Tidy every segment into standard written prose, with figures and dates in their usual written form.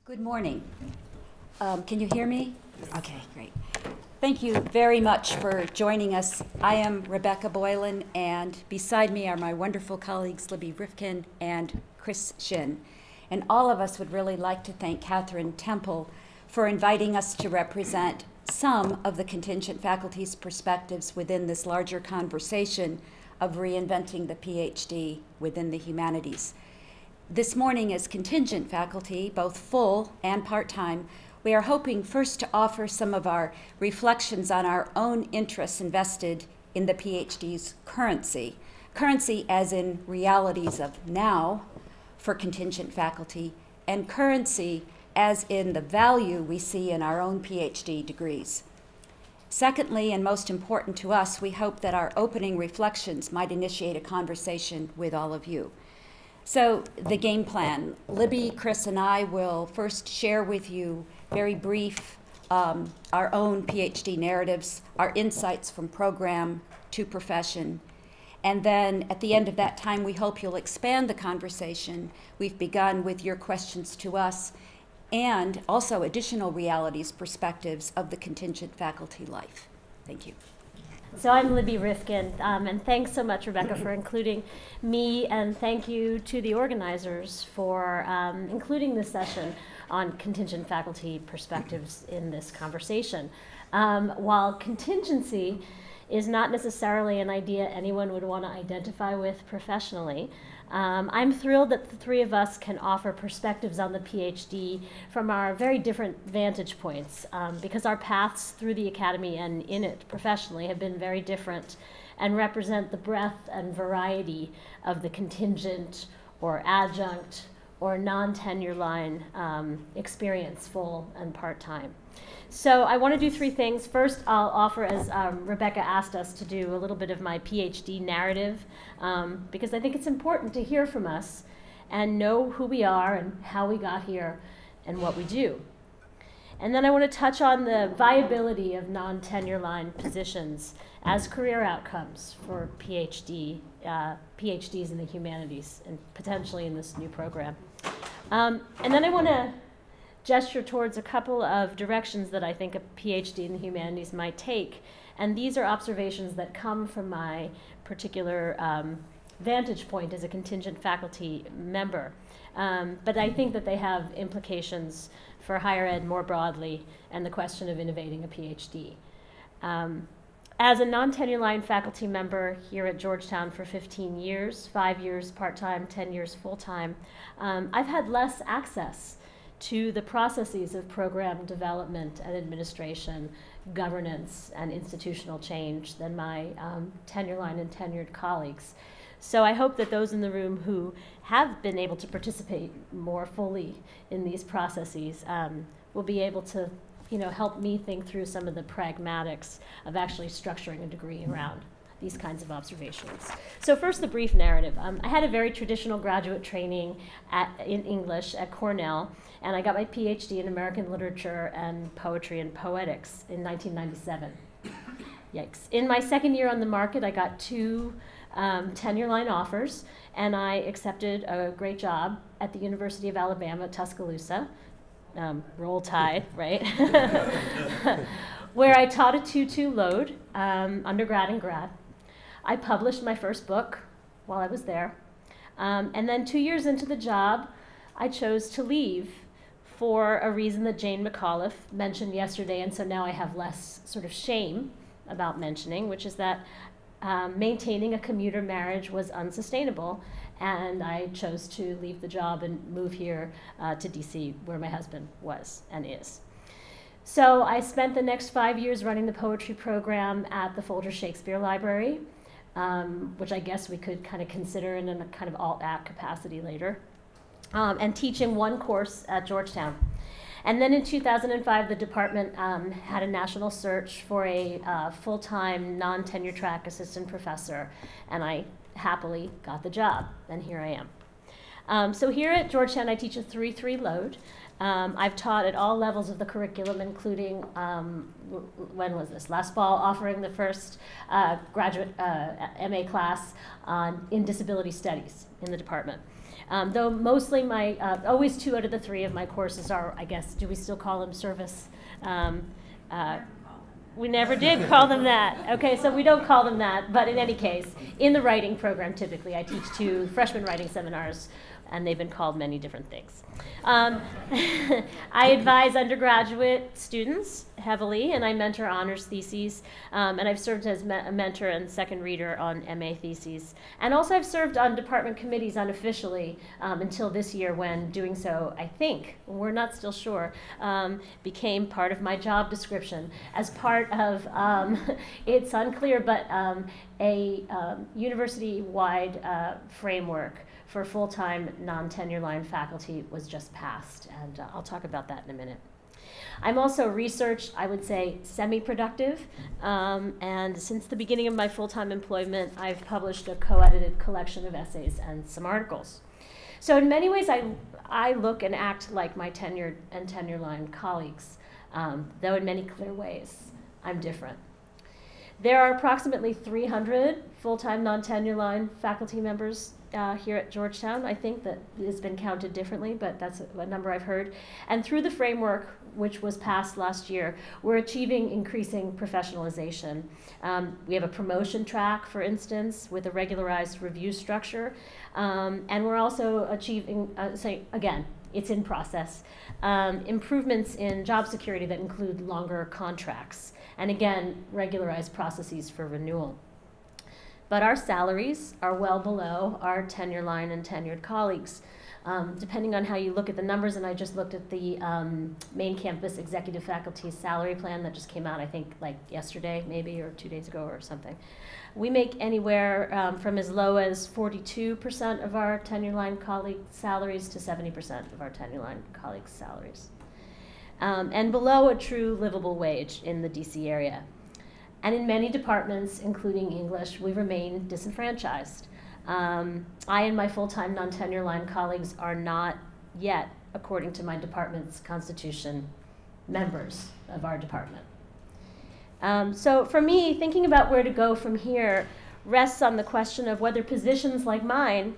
Good morning. Can you hear me? Okay, great. Thank you very much for joining us. I am Rebecca Boylan, and beside me are my wonderful colleagues Libby Rifkin and Chris Shin. And all of us would really like to thank Catherine Temple for inviting us to represent some of the contingent faculty's perspectives within this larger conversation of reinventing the PhD within the humanities. This morning, as contingent faculty, both full and part-time, we are hoping first to offer some of our reflections on our own interests invested in the PhD's currency as in realities of now for contingent faculty, and currency as in the value we see in our own PhD degrees. Secondly, and most important to us, we hope that our opening reflections might initiate a conversation with all of you. So the game plan, Libby, Chris, and I will first share with you very brief our own PhD narratives, our insights from program to profession. And then at the end of that time, we hope you'll expand the conversation we've begun with your questions to us and also additional realities, perspectives of the contingent faculty life. Thank you. So I'm Libby Rifkin, and thanks so much, Rebecca, for including me, and thank you to the organizers for including this session on contingent faculty perspectives in this conversation. While contingency is not necessarily an idea anyone would want to identify with professionally, I'm thrilled that the three of us can offer perspectives on the PhD from our very different vantage points, because our paths through the academy and in it professionally have been very different and represent the breadth and variety of the contingent or adjunct or non-tenure line experience, full and part-time. So I want to do three things. First, I'll offer, as Rebecca asked us to do, a little bit of my PhD narrative, because I think it's important to hear from us and know who we are and how we got here and what we do. And then I want to touch on the viability of non-tenure line positions as career outcomes for PhDs in the humanities and potentially in this new program. And then I want to gesture towards a couple of directions that I think a PhD in the humanities might take. And these are observations that come from my particular vantage point as a contingent faculty member. But I think that they have implications for higher ed more broadly and the question of innovating a PhD. As a non-tenure line faculty member here at Georgetown for 15 years, 5 years part-time, 10 years full-time, I've had less access to the processes of program development and administration, governance, and institutional change than my tenure line and tenured colleagues. So I hope that those in the room who have been able to participate more fully in these processes will be able to help me think through some of the pragmatics of actually structuring a degree around these kinds of observations. So first, the brief narrative. I had a very traditional graduate training in English at Cornell, and I got my PhD in American Literature and Poetry and Poetics in 1997. Yikes. In my second year on the market, I got two tenure line offers, and I accepted a great job at the University of Alabama at Tuscaloosa. Roll Tide, right? Where I taught a 2-2 load, undergrad and grad. I published my first book while I was there. And then 2 years into the job, I chose to leave for a reason that Jane McAuliffe mentioned yesterday, and so now I have less sort of shame about mentioning, which is that maintaining a commuter marriage was unsustainable, and I chose to leave the job and move here to DC, where my husband was and is. So I spent the next 5 years running the poetry program at the Folger Shakespeare Library, which I guess we could kind of consider in a kind of alt-act capacity later, and teaching one course at Georgetown. And then in 2005, the department had a national search for a full-time, non-tenure track assistant professor, and I happily got the job, and here I am. So here at Georgetown, I teach a 3-3 load. I've taught at all levels of the curriculum, including, when was this? Last fall, offering the first graduate MA class in disability studies in the department. Though mostly always 2 out of the 3 of my courses are, I guess, do we still call them service? We never did call them that. Okay, so we don't call them that, but in any case, in the writing program, typically, I teach 2 freshman writing seminars, and they've been called many different things. I advise undergraduate students heavily, and I mentor honors theses, and I've served as a mentor and second reader on MA theses. And also I've served on department committees unofficially until this year, when doing so, I think, we're not still sure, became part of my job description as part of, it's unclear, but a university-wide framework for full-time non-tenure line faculty was just passed, and I'll talk about that in a minute. I'm also research, I would say, semi-productive, and since the beginning of my full-time employment, I've published a co-edited collection of essays and some articles. So in many ways, I look and act like my tenured and tenure line colleagues, though in many clear ways, I'm different. There are approximately 300 full-time non-tenure line faculty members here at Georgetown. I think that has been counted differently, but that's a number I've heard. And through the framework, which was passed last year, we're achieving increasing professionalization. We have a promotion track, for instance, with a regularized review structure. And we're also achieving, again, it's in process, improvements in job security that include longer contracts. And again, regularized processes for renewal. But our salaries are well below our tenure line and tenured colleagues. Depending on how you look at the numbers, and I just looked at the main campus executive faculty salary plan that just came out, I think, like yesterday, maybe, or 2 days ago or something. We make anywhere from as low as 42% of our tenure line colleague salaries to 70% of our tenure line colleagues' salaries. And below a true livable wage in the DC area. And in many departments, including English, we remain disenfranchised. I and my full-time non-tenure line colleagues are not yet, according to my department's constitution, members of our department. So for me, thinking about where to go from here rests on the question of whether positions like mine,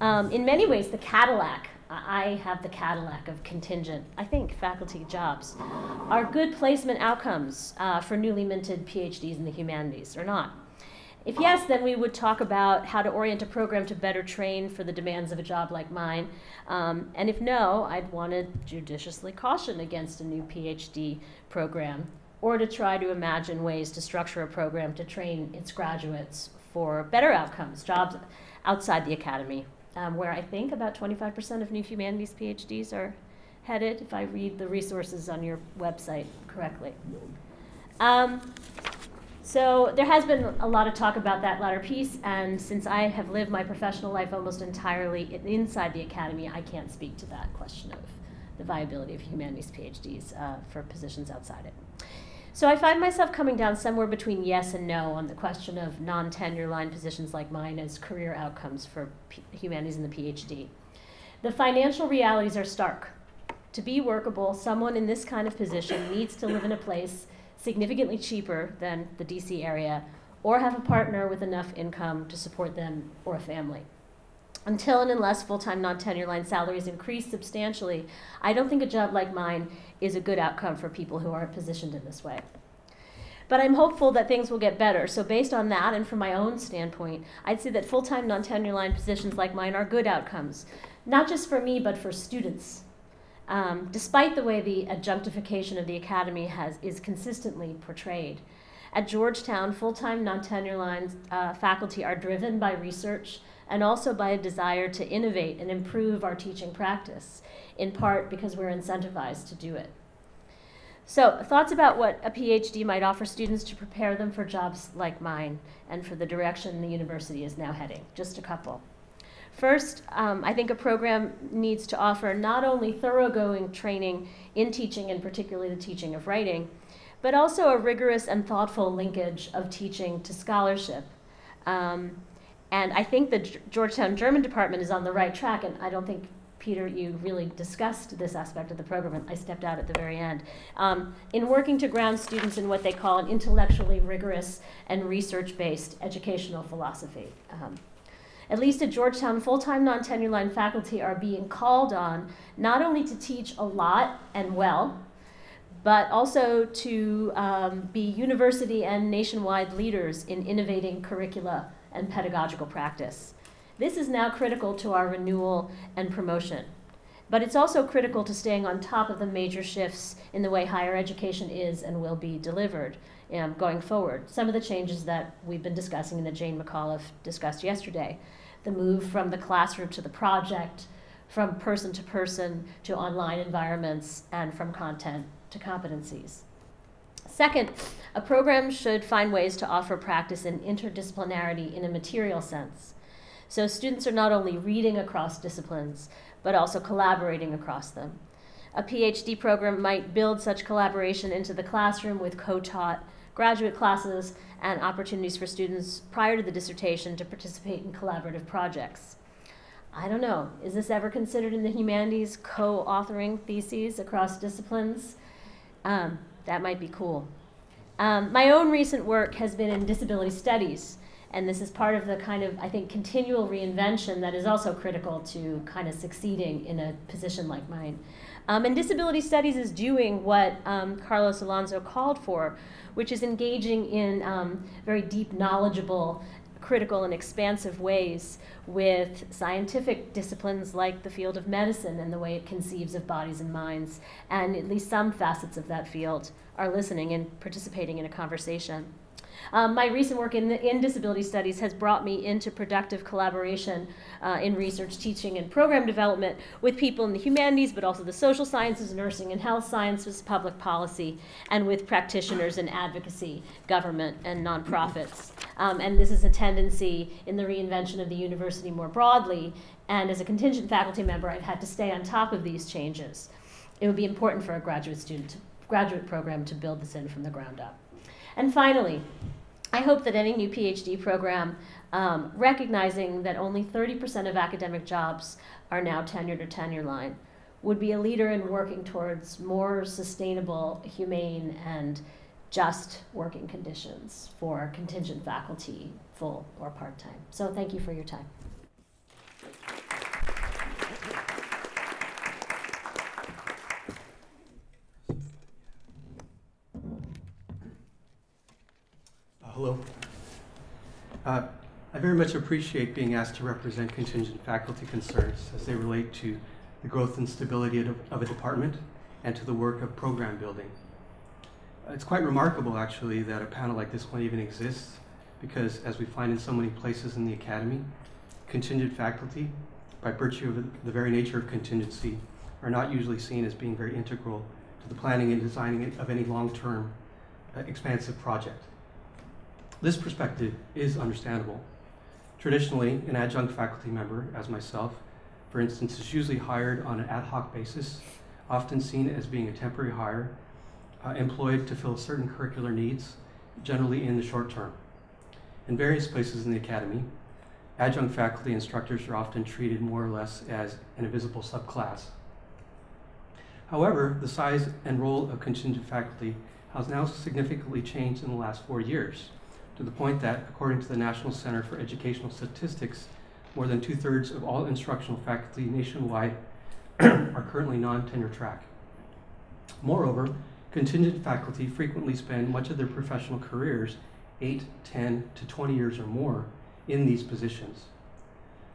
in many ways the Cadillac, I have the Cadillac of contingent, I think, faculty jobs, are good placement outcomes for newly minted PhDs in the humanities or not. If yes, then we would talk about how to orient a program to better train for the demands of a job like mine. And if no, I'd want to judiciously caution against a new PhD program, or to try to imagine ways to structure a program to train its graduates for better outcomes, jobs outside the academy. Where I think about 25% of new humanities PhDs are headed, if I read the resources on your website correctly. So there has been a lot of talk about that latter piece, and since I have lived my professional life almost entirely inside the academy, I can't speak to that question of the viability of humanities PhDs for positions outside it. So I find myself coming down somewhere between yes and no on the question of non-tenure line positions like mine as career outcomes for humanities in the PhD. The financial realities are stark. To be workable, someone in this kind of position needs to live in a place significantly cheaper than the DC area, or have a partner with enough income to support them or a family. Until and unless full-time non-tenure line salaries increase substantially, I don't think a job like mine is a good outcome for people who are positioned in this way. But I'm hopeful that things will get better. So based on that, and from my own standpoint, I'd say that full-time non-tenure line positions like mine are good outcomes, not just for me, but for students. Despite the way the adjunctification of the academy is consistently portrayed. At Georgetown, full-time non-tenure line faculty are driven by research and also by a desire to innovate and improve our teaching practice, in part because we're incentivized to do it. So, thoughts about what a PhD might offer students to prepare them for jobs like mine and for the direction the university is now heading. Just a couple. First, I think a program needs to offer not only thoroughgoing training in teaching, and particularly the teaching of writing, but also a rigorous and thoughtful linkage of teaching to scholarship. And I think the Georgetown German department is on the right track, and I don't think, Peter, you really discussed this aspect of the program, and I stepped out at the very end, in working to ground students in what they call an intellectually rigorous and research-based educational philosophy. At least at Georgetown, full-time non-tenure line faculty are being called on not only to teach a lot and well, but also to be university and nationwide leaders in innovating curricula and pedagogical practice. This is now critical to our renewal and promotion. But it's also critical to staying on top of the major shifts in the way higher education is and will be delivered going forward. Some of the changes that we've been discussing and that Jane McAuliffe discussed yesterday. The move from the classroom to the project, from person to online environments, and from content to competencies. Second, a program should find ways to offer practice and interdisciplinarity in a material sense. So students are not only reading across disciplines, but also collaborating across them. A PhD program might build such collaboration into the classroom with co-taught graduate classes and opportunities for students prior to the dissertation to participate in collaborative projects. I don't know, is this ever considered in the humanities, co-authoring theses across disciplines? That might be cool. My own recent work has been in disability studies, and this is part of the kind of, I think, continual reinvention that is also critical to kind of succeeding in a position like mine. And disability studies is doing what Carlos Alonso called for, which is engaging in very deep, knowledgeable, critical, and expansive ways with scientific disciplines like the field of medicine and the way it conceives of bodies and minds. And at least some facets of that field are listening and participating in a conversation. My recent work in disability studies has brought me into productive collaboration in research, teaching, and program development with people in the humanities, but also the social sciences, nursing and health sciences, public policy, and with practitioners in advocacy, government, and nonprofits. And this is a tendency in the reinvention of the university more broadly, and as a contingent faculty member, I've had to stay on top of these changes. It would be important for a graduate program to build this in from the ground up. And finally, I hope that any new PhD program, recognizing that only 30% of academic jobs are now tenured or tenure line, would be a leader in working towards more sustainable, humane, and just working conditions for contingent faculty, full or part-time. So thank you for your time. Hello. I very much appreciate being asked to represent contingent faculty concerns as they relate to the growth and stability of a department and to the work of program building. It's quite remarkable, actually, that a panel like this one even exists, because as we find in so many places in the academy, contingent faculty, by virtue of the very nature of contingency, are not usually seen as being very integral to the planning and designing of any long-term expansive project. This perspective is understandable. Traditionally, an adjunct faculty member, as myself, for instance, is usually hired on an ad hoc basis, often seen as being a temporary hire, employed to fill certain curricular needs, generally in the short term. In various places in the academy, adjunct faculty instructors are often treated more or less as an invisible subclass. However, the size and role of contingent faculty has now significantly changed in the last 4 years, to the point that, according to the National Center for Educational Statistics, more than 2/3 of all instructional faculty nationwide are currently non-tenure track. Moreover, contingent faculty frequently spend much of their professional careers 8, 10 to 20 years or more in these positions.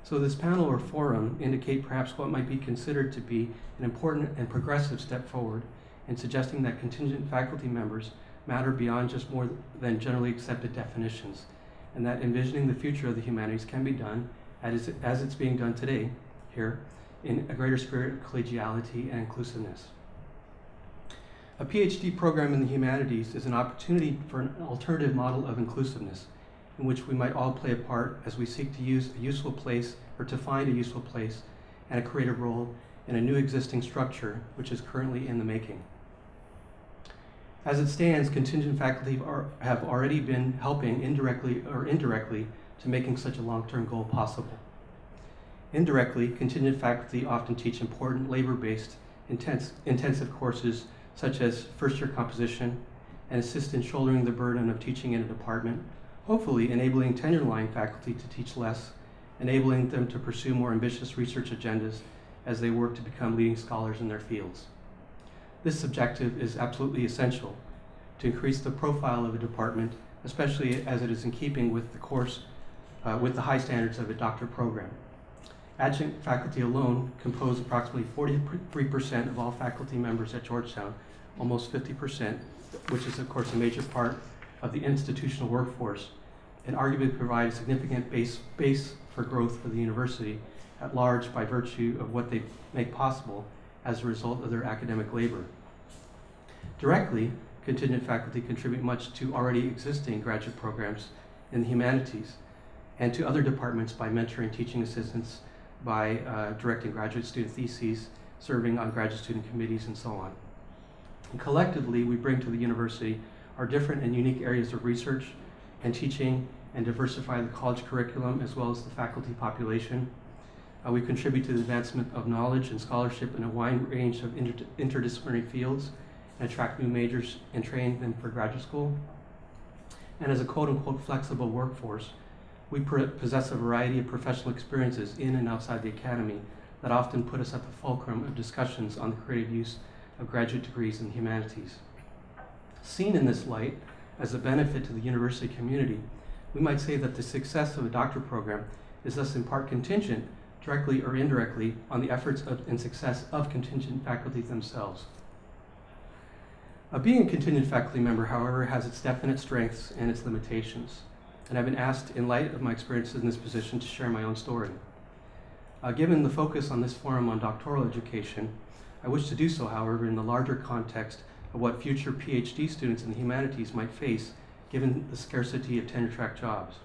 So this panel or forum indicate perhaps what might be considered to be an important and progressive step forward in suggesting that contingent faculty members matter beyond just more than generally accepted definitions, and that envisioning the future of the humanities can be done as it's being done today here in a greater spirit of collegiality and inclusiveness. A PhD program in the humanities is an opportunity for an alternative model of inclusiveness in which we might all play a part as we seek to use a useful place or to find a useful place and a creative role in a new existing structure which is currently in the making. As it stands, contingent faculty have already been helping indirectly to making such a long-term goal possible. Indirectly, contingent faculty often teach important labor-based intensive courses such as first-year composition and assist in shouldering the burden of teaching in a department, hopefully enabling tenure-line faculty to teach less, enabling them to pursue more ambitious research agendas as they work to become leading scholars in their fields. This objective is absolutely essential to increase the profile of a department, especially as it is in keeping with the course, with the high standards of a doctorate program. Adjunct faculty alone compose approximately 43% of all faculty members at Georgetown, almost 50%, which is of course a major part of the institutional workforce, and arguably provide a significant base for growth for the university at large by virtue of what they make possible as a result of their academic labor. Directly, contingent faculty contribute much to already existing graduate programs in the humanities and to other departments by mentoring teaching assistants, by directing graduate student theses, serving on graduate student committees, and so on. And collectively, we bring to the university our different and unique areas of research and teaching and diversify the college curriculum as well as the faculty population. We contribute to the advancement of knowledge and scholarship in a wide range of interdisciplinary fields and attract new majors and train them for graduate school. And as a quote-unquote flexible workforce, we possess a variety of professional experiences in and outside the academy that often put us at the fulcrum of discussions on the creative use of graduate degrees in the humanities. Seen in this light as a benefit to the university community, we might say that the success of a doctorate program is thus in part contingent, directly or indirectly, on the efforts and success of contingent faculty themselves. Being a contingent faculty member, however, has its definite strengths and its limitations, and I've been asked, in light of my experiences in this position, to share my own story. Given the focus on this forum on doctoral education, I wish to do so, however, in the larger context of what future PhD students in the humanities might face given the scarcity of tenure-track jobs.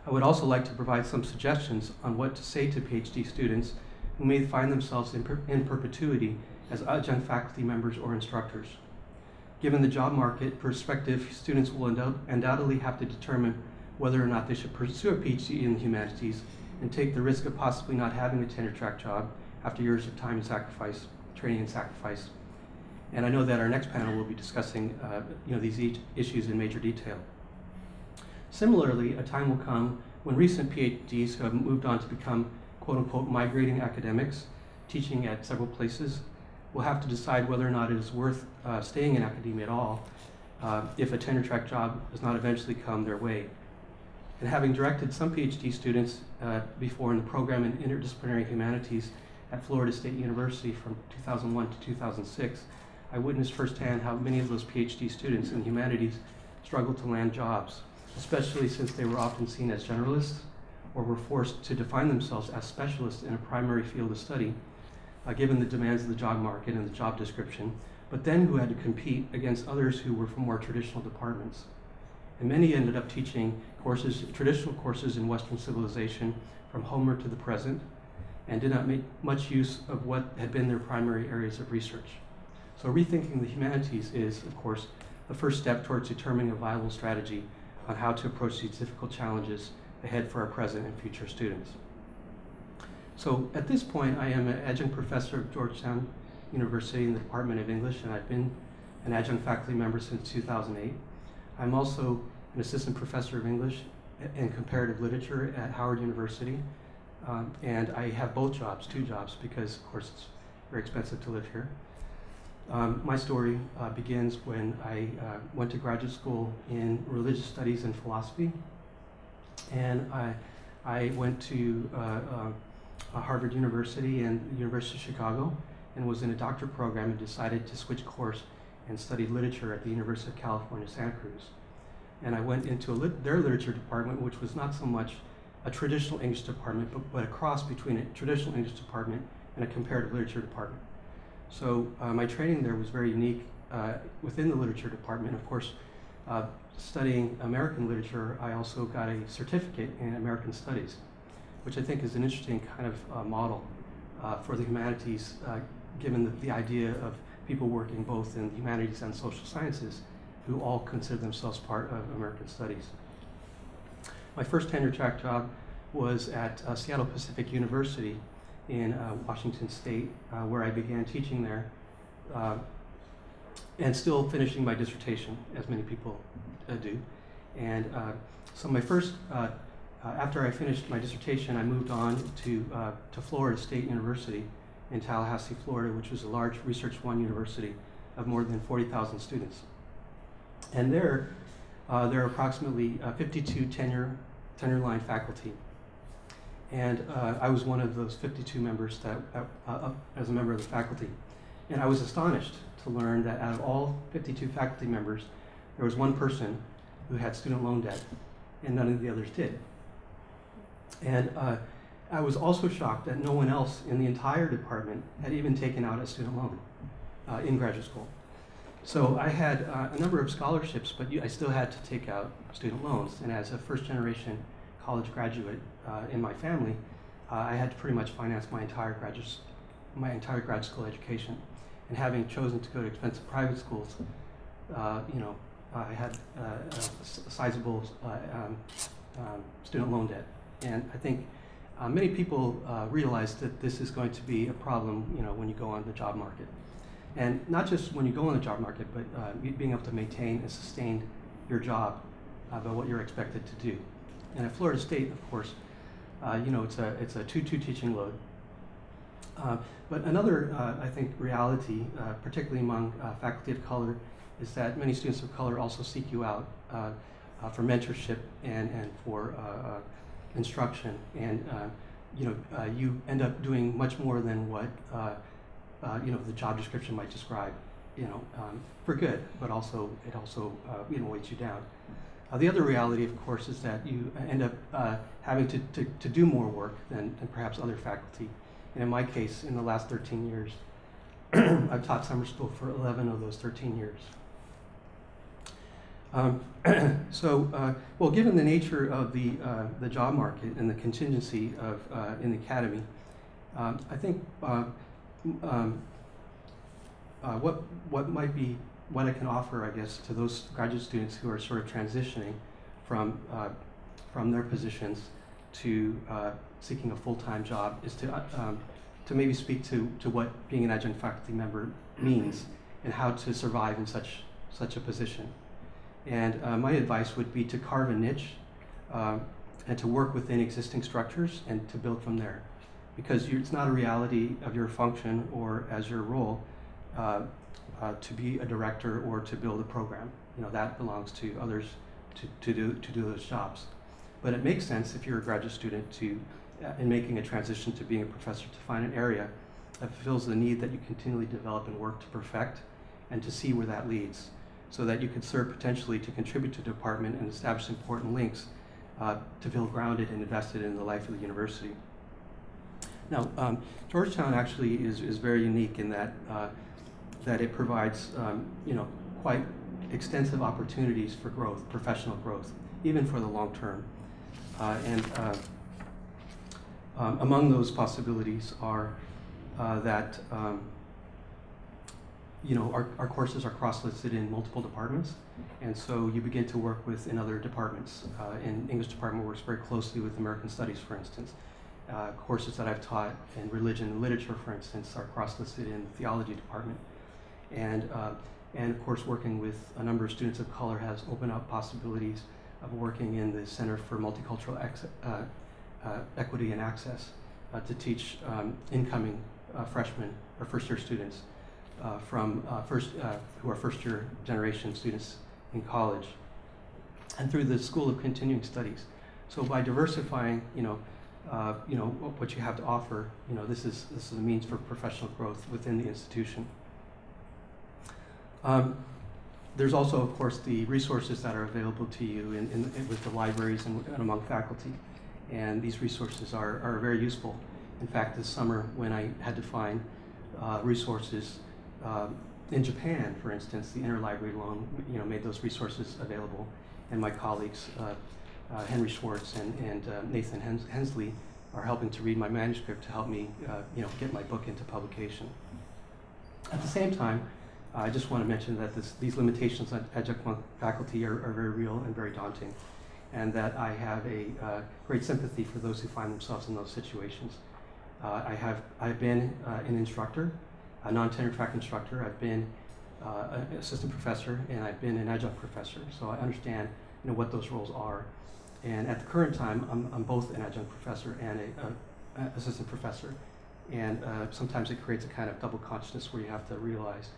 I would also like to provide some suggestions on what to say to PhD students who may find themselves in perpetuity as adjunct faculty members or instructors. Given the job market, prospective students will undoubtedly have to determine whether or not they should pursue a PhD in the humanities and take the risk of possibly not having a tenure-track job after years of time and sacrifice, training and sacrifice. And I know that our next panel will be discussing these issues in major detail. Similarly, a time will come when recent PhDs who have moved on to become quote-unquote migrating academics, teaching at several places, will have to decide whether or not it is worth staying in academia at all if a tenure-track job does not eventually come their way. And having directed some PhD students before in the program in interdisciplinary humanities at Florida State University from 2001 to 2006, I witnessed firsthand how many of those PhD students in humanities struggled to land jobs, especially since they were often seen as generalists or were forced to define themselves as specialists in a primary field of study, given the demands of the job market and the job description, but then who had to compete against others who were from more traditional departments. And many ended up teaching traditional courses in Western civilization from Homer to the present, and did not make much use of what had been their primary areas of research. So rethinking the humanities is, of course, the first step towards determining a viable strategy on how to approach these difficult challenges ahead for our present and future students. So at this point, I am an adjunct professor at Georgetown University in the Department of English, and I've been an adjunct faculty member since 2008. I'm also an assistant professor of English and comparative literature at Howard University, and I have both jobs, two jobs, because of course it's very expensive to live here. My story begins when I went to graduate school in religious studies and philosophy, and I went to Harvard University and the University of Chicago and was in a doctorate program and decided to switch course and study literature at the University of California, Santa Cruz. And I went into their literature department, which was not so much a traditional English department, but a cross between a traditional English department and a comparative literature department. So my training there was very unique within the literature department. Of course, studying American literature, I also got a certificate in American Studies, which I think is an interesting kind of model for the humanities, given the idea of people working both in humanities and social sciences who all consider themselves part of American Studies. My first tenure track job was at Seattle Pacific University in Washington State, where I began teaching there and still finishing my dissertation, as many people do. And so my first, after I finished my dissertation, I moved on to Florida State University in Tallahassee, Florida, which was a large Research One university of more than 40,000 students. And there are approximately 52 tenure line faculty. And I was one of those 52 members that, as a member of the faculty. And I was astonished to learn that out of all 52 faculty members, there was one person who had student loan debt, and none of the others did. And I was also shocked that no one else in the entire department had even taken out a student loan in graduate school. So I had a number of scholarships, but I still had to take out student loans. And as a first-generation college graduate in my family, I had to pretty much finance my entire grad school education. And having chosen to go to expensive private schools, I had a sizable student loan debt. And I think many people realize that this is going to be a problem, when you go on the job market. And not just when you go on the job market, but being able to maintain and sustain your job by what you're expected to do. And at Florida State, of course, it's a 2-2 teaching load. But another, I think, reality, particularly among faculty of color, is that many students of color also seek you out for mentorship and for instruction. And you end up doing much more than what the job description might describe, for good, but also it also weights you down. The other reality, of course, is that you end up having to do more work than perhaps other faculty. And in my case, in the last 13 years, I've taught summer school for 11 of those 13 years. Well, given the nature of the job market and the contingency in the academy, I think what I can offer, I guess, to those graduate students who are sort of transitioning from their positions to seeking a full-time job is to maybe speak to what being an adjunct faculty member means and how to survive in such a position. And my advice would be to carve a niche and to work within existing structures and to build from there. Because it's not a reality of your function or as your role to be a director or to build a program. That belongs to others to do those jobs. But it makes sense if you're a graduate student in making a transition to being a professor, to find an area that fulfills the need that you continually develop and work to perfect, and to see where that leads, so that you could serve potentially to contribute to the department and establish important links to feel grounded and invested in the life of the university. Now, Georgetown actually is very unique in that it provides quite extensive opportunities for growth, professional growth, even for the long term. Among those possibilities are that our courses are cross-listed in multiple departments, and so you begin to work in other departments. In English department works very closely with American Studies, for instance. Courses that I've taught in religion and literature, for instance, are cross-listed in the theology department. And of course, working with a number of students of color has opened up possibilities of working in the Center for Multicultural Equity and Access to teach incoming freshmen or first-year students who are first-year generation students in college, and through the School of Continuing Studies. So by diversifying, what you have to offer, this is a means for professional growth within the institution. There's also, of course, the resources that are available to you with the libraries and among faculty. And these resources are very useful. In fact, this summer when I had to find resources in Japan, for instance, the interlibrary loan, made those resources available. And my colleagues, Henry Schwartz and Nathan Hensley, are helping to read my manuscript to help me get my book into publication. At the same time, I just want to mention that these limitations on adjunct faculty are very real and very daunting. and that I have a great sympathy for those who find themselves in those situations. I've been an instructor, a non-tenure track instructor. I've been an assistant professor, and I've been an adjunct professor. So I understand, what those roles are. And at the current time, I'm both an adjunct professor and an assistant professor. And sometimes it creates a kind of double consciousness where you have to realize,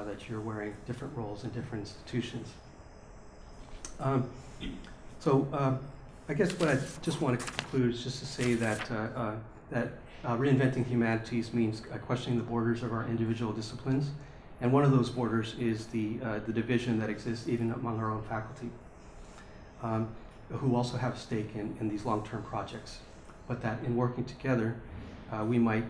that you're wearing different roles in different institutions. I guess what I just want to conclude is just to say that reinventing humanities means questioning the borders of our individual disciplines, and one of those borders is the division that exists even among our own faculty, who also have a stake in these long-term projects. But that in working together, we might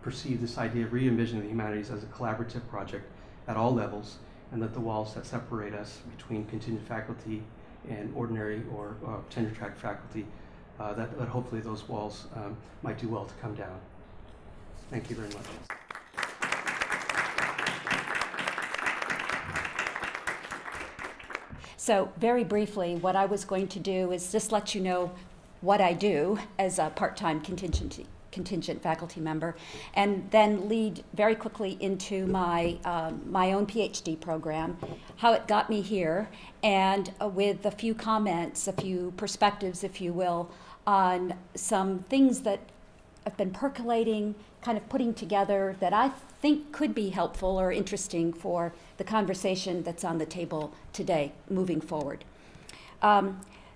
perceive this idea of re-envisioning the humanities as a collaborative project at all levels, and that the walls that separate us between contingent faculty and ordinary or tenure track faculty, that hopefully those walls might do well to come down. Thank you very much. So very briefly, what I was going to do is just let you know what I do as a part-time contingent faculty member, and then lead very quickly into my own PhD program, how it got me here, and with a few comments, a few perspectives, if you will, on some things that have been percolating, kind of putting together that I think could be helpful or interesting for the conversation that's on the table today, moving forward.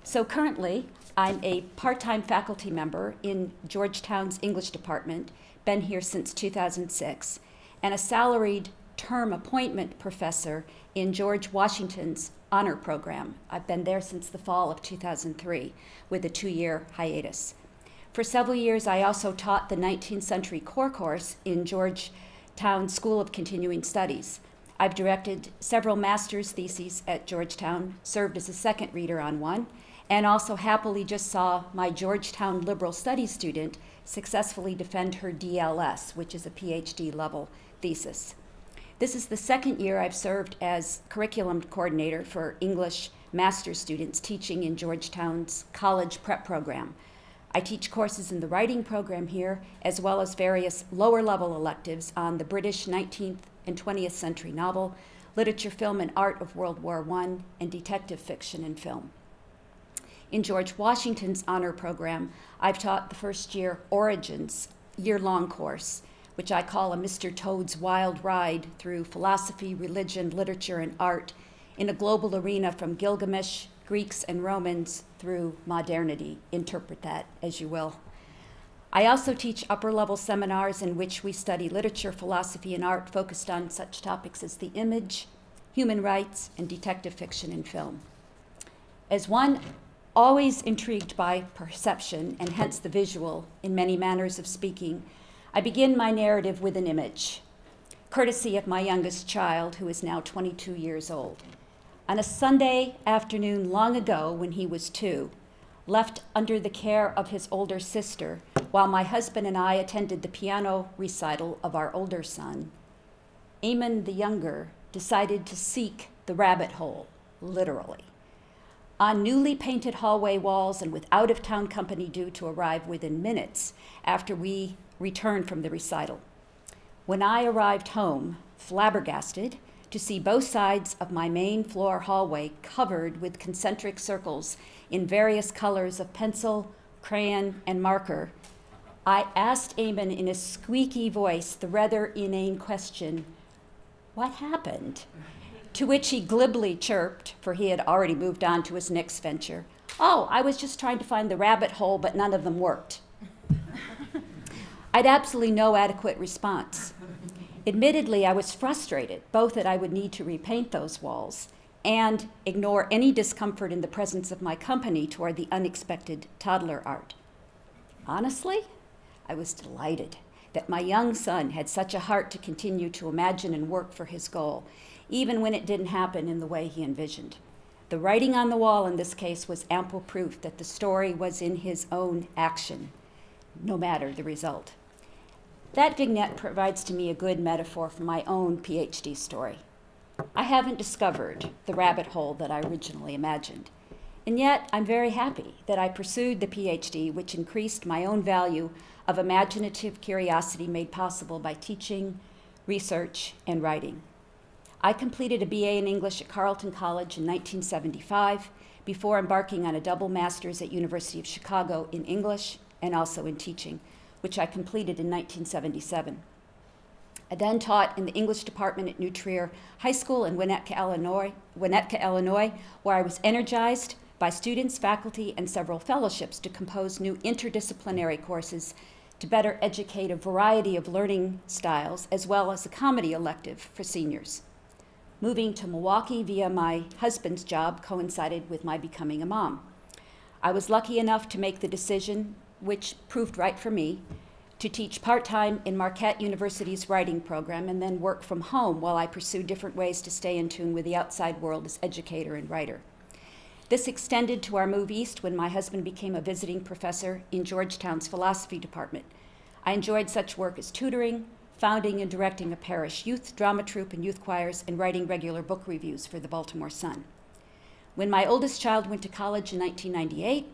So currently, I'm a part-time faculty member in Georgetown's English department, been here since 2006, and a salaried term appointment professor in George Washington's honor program. I've been there since the fall of 2003 with a 2-year hiatus. For several years, I also taught the 19th century core course in Georgetown School of Continuing Studies. I've directed several master's theses at Georgetown, served as a second reader on one, and also happily just saw my Georgetown liberal studies student successfully defend her DLS, which is a PhD level thesis. This is the second year I've served as curriculum coordinator for English master's students teaching in Georgetown's college prep program. I teach courses in the writing program here, as well as various lower level electives on the British 19th and 20th century novel, literature, film, and art of World War I, and detective fiction and film. In George Washington's honor program, I've taught the first year Origins year-long course, which I call a Mr. Toad's wild ride through philosophy, religion, literature, and art in a global arena from Gilgamesh, Greeks, and Romans through modernity. Interpret that as you will. I also teach upper-level seminars in which we study literature, philosophy, and art focused on such topics as the image, human rights, and detective fiction and film. As one always intrigued by perception, and hence the visual, in many manners of speaking, I begin my narrative with an image, courtesy of my youngest child, who is now 22 years old. On a Sunday afternoon long ago, when he was 2, left under the care of his older sister, while my husband and I attended the piano recital of our older son, Eamon the younger decided to seek the rabbit hole, literally. On newly painted hallway walls and with out-of-town company due to arrive within minutes after we returned from the recital. When I arrived home, flabbergasted, to see both sides of my main floor hallway covered with concentric circles in various colors of pencil, crayon, and marker, I asked Eamon in a squeaky voice the rather inane question, "What happened?" To which he glibly chirped, for he had already moved on to his next venture, "Oh, I was just trying to find the rabbit hole, but none of them worked." I'd absolutely no adequate response. Admittedly, I was frustrated, both that I would need to repaint those walls and ignore any discomfort in the presence of my company toward the unexpected toddler art. Honestly, I was delighted that my young son had such a heart to continue to imagine and work for his goal, even when it didn't happen in the way he envisioned. The writing on the wall in this case was ample proof that the story was in his own action, no matter the result. That vignette provides to me a good metaphor for my own PhD story. I haven't discovered the rabbit hole that I originally imagined. And yet, I'm very happy that I pursued the PhD, which increased my own value of imaginative curiosity made possible by teaching, research, and writing. I completed a BA in English at Carleton College in 1975 before embarking on a double master's at University of Chicago in English and also in teaching, which I completed in 1977. I then taught in the English department at New Trier High School in Winnetka, Illinois, where I was energized by students, faculty, and several fellowships to compose new interdisciplinary courses to better educate a variety of learning styles, as well as a comedy elective for seniors. Moving to Milwaukee via my husband's job coincided with my becoming a mom. I was lucky enough to make the decision, which proved right for me, to teach part-time in Marquette University's writing program and then work from home while I pursued different ways to stay in tune with the outside world as educator and writer. This extended to our move east when my husband became a visiting professor in Georgetown's philosophy department. I enjoyed such work as tutoring, founding and directing a parish youth drama troupe and youth choirs, and writing regular book reviews for the Baltimore Sun. When my oldest child went to college in 1998,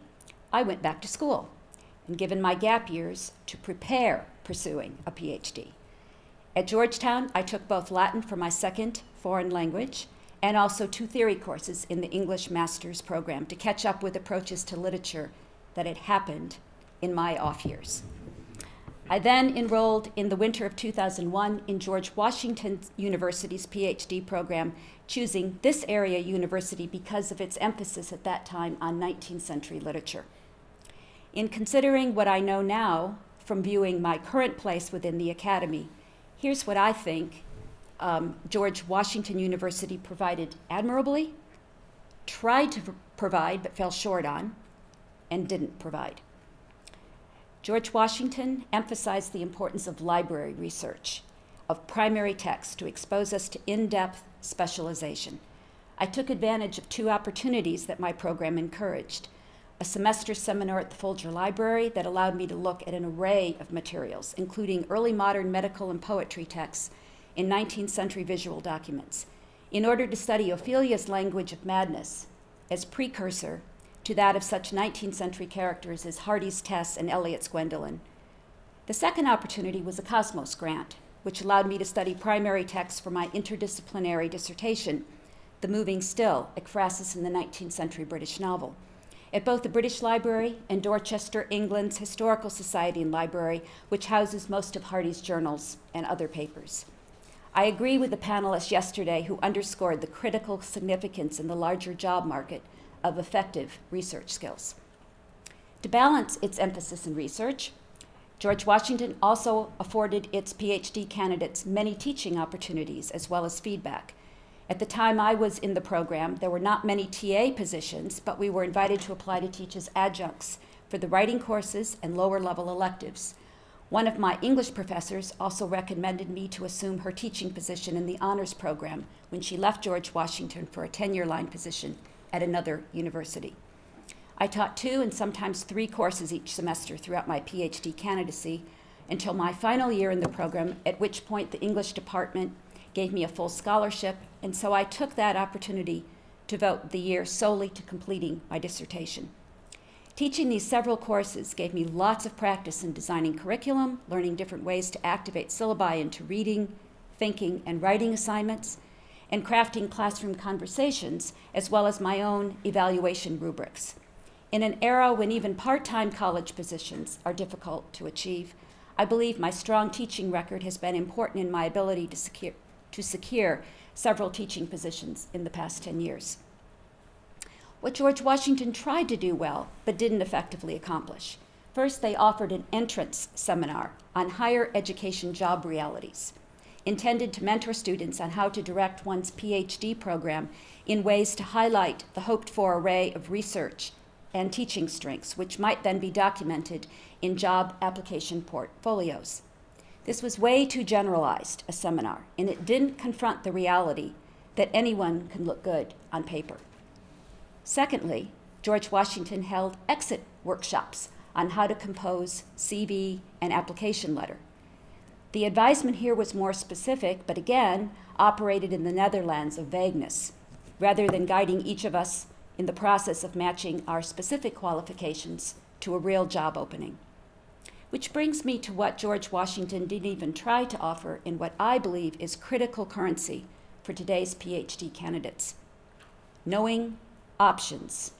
I went back to school and given my gap years to prepare pursuing a PhD. At Georgetown, I took both Latin for my second foreign language and also 2 theory courses in the English master's program to catch up with approaches to literature that had happened in my off years. I then enrolled in the winter of 2001 in George Washington University's PhD program, choosing this area university because of its emphasis at that time on 19th century literature. In considering what I know now from viewing my current place within the academy, here's what I think George Washington University provided admirably, tried to provide but fell short on, and didn't provide. George Washington emphasized the importance of library research, of primary text to expose us to in-depth specialization. I took advantage of 2 opportunities that my program encouraged: a semester seminar at the Folger Library that allowed me to look at an array of materials, including early modern medical and poetry texts in 19th century visual documents, in order to study Ophelia's language of madness as precursor to that of such 19th century characters as Hardy's Tess and Eliot's Gwendolen. The second opportunity was a Cosmos grant, which allowed me to study primary texts for my interdisciplinary dissertation, The Moving Still, Ekphrasis in the 19th Century British Novel, at both the British Library and Dorchester, England's Historical Society and Library, which houses most of Hardy's journals and other papers. I agree with the panelists yesterday who underscored the critical significance in the larger job market of effective research skills. To balance its emphasis in research, George Washington also afforded its PhD candidates many teaching opportunities as well as feedback. At the time I was in the program, there were not many TA positions, but we were invited to apply to teach as adjuncts for the writing courses and lower level electives. One of my English professors also recommended me to assume her teaching position in the honors program when she left George Washington for a tenure-line position at another university. I taught 2 and sometimes 3 courses each semester throughout my PhD candidacy until my final year in the program, at which point the English department gave me a full scholarship, and so I took that opportunity to devote the year solely to completing my dissertation. Teaching these several courses gave me lots of practice in designing curriculum, learning different ways to activate syllabi into reading, thinking, and writing assignments, and crafting classroom conversations, as well as my own evaluation rubrics. In an era when even part-time college positions are difficult to achieve, I believe my strong teaching record has been important in my ability to secure several teaching positions in the past 10 years. What George Washington tried to do well, but didn't effectively accomplish. First, they offered an entrance seminar on higher education job realities, intended to mentor students on how to direct one's PhD program in ways to highlight the hoped-for array of research and teaching strengths, which might then be documented in job application portfolios. This was way too generalized a seminar, and it didn't confront the reality that anyone can look good on paper. Secondly, George Washington held exit workshops on how to compose CV and application letter. The advisement here was more specific, but again, operated in the Netherlands of vagueness, rather than guiding each of us in the process of matching our specific qualifications to a real job opening. Which brings me to what George Washington didn't even try to offer in what I believe is critical currency for today's PhD candidates. Knowing options,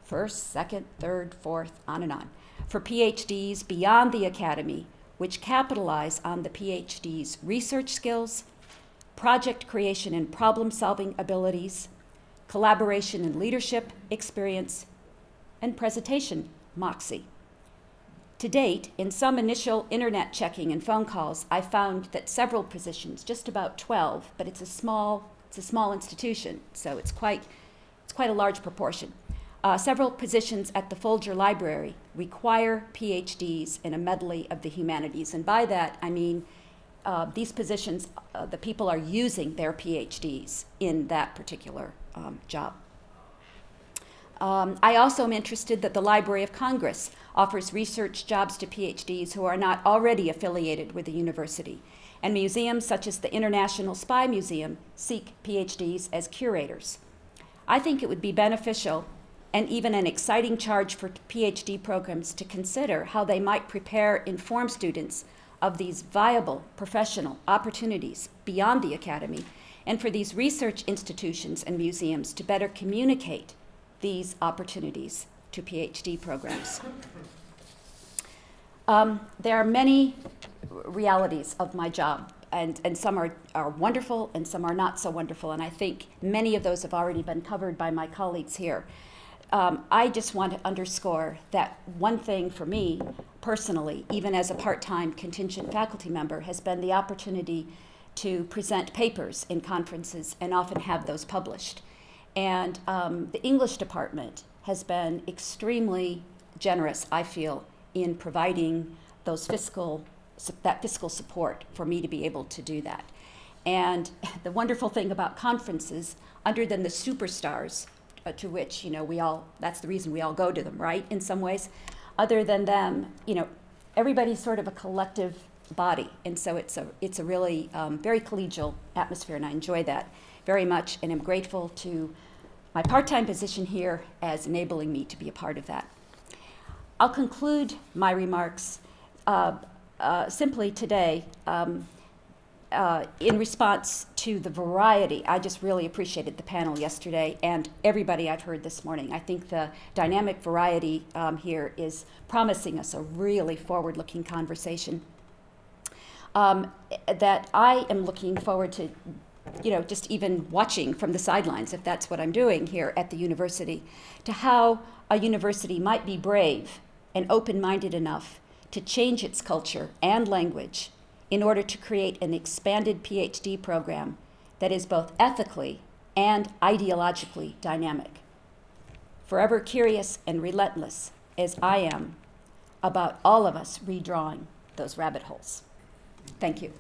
first, second, third, fourth, on and on, for PhDs beyond the academy, which capitalize on the PhD's research skills, project creation and problem-solving abilities, collaboration and leadership experience, and presentation moxie. To date, in some initial internet checking and phone calls, I found that several positions, just about 12, but it's a small institution, so it's quite a large proportion. Several positions at the Folger Library require PhDs in a medley of the humanities, and by that I mean these positions, the people are using their PhDs in that particular job. I also am interested that the Library of Congress offers research jobs to PhDs who are not already affiliated with the university, and museums such as the International Spy Museum seek PhDs as curators. I think it would be beneficial and even an exciting charge for PhD programs to consider how they might prepare informed students of these viable professional opportunities beyond the academy, and for these research institutions and museums to better communicate these opportunities to PhD programs. There are many realities of my job, and some are wonderful and some are not so wonderful, and I think many of those have already been covered by my colleagues here. I just want to underscore that one thing for me personally, even as a part-time contingent faculty member, has been the opportunity to present papers in conferences and often have those published. And the English department has been extremely generous, I feel, in providing that fiscal support for me to be able to do that. And the wonderful thing about conferences, other than the superstars, to which, that's the reason we all go to them, right, in some ways, other than them, everybody's sort of a collective body. And so it's a really very collegial atmosphere, and I enjoy that very much, and I'm grateful to my part-time position here as enabling me to be a part of that. I'll conclude my remarks simply today in response to the variety. I just really appreciated the panel yesterday and everybody I've heard this morning. I think the dynamic variety here is promising us a really forward-looking conversation that I am looking forward to, just even watching from the sidelines, if that's what I'm doing here at the university, to how a university might be brave and open-minded enough to change its culture and language in order to create an expanded PhD program that is both ethically and ideologically dynamic. Forever curious and relentless as I am about all of us redrawing those rabbit holes. Thank you.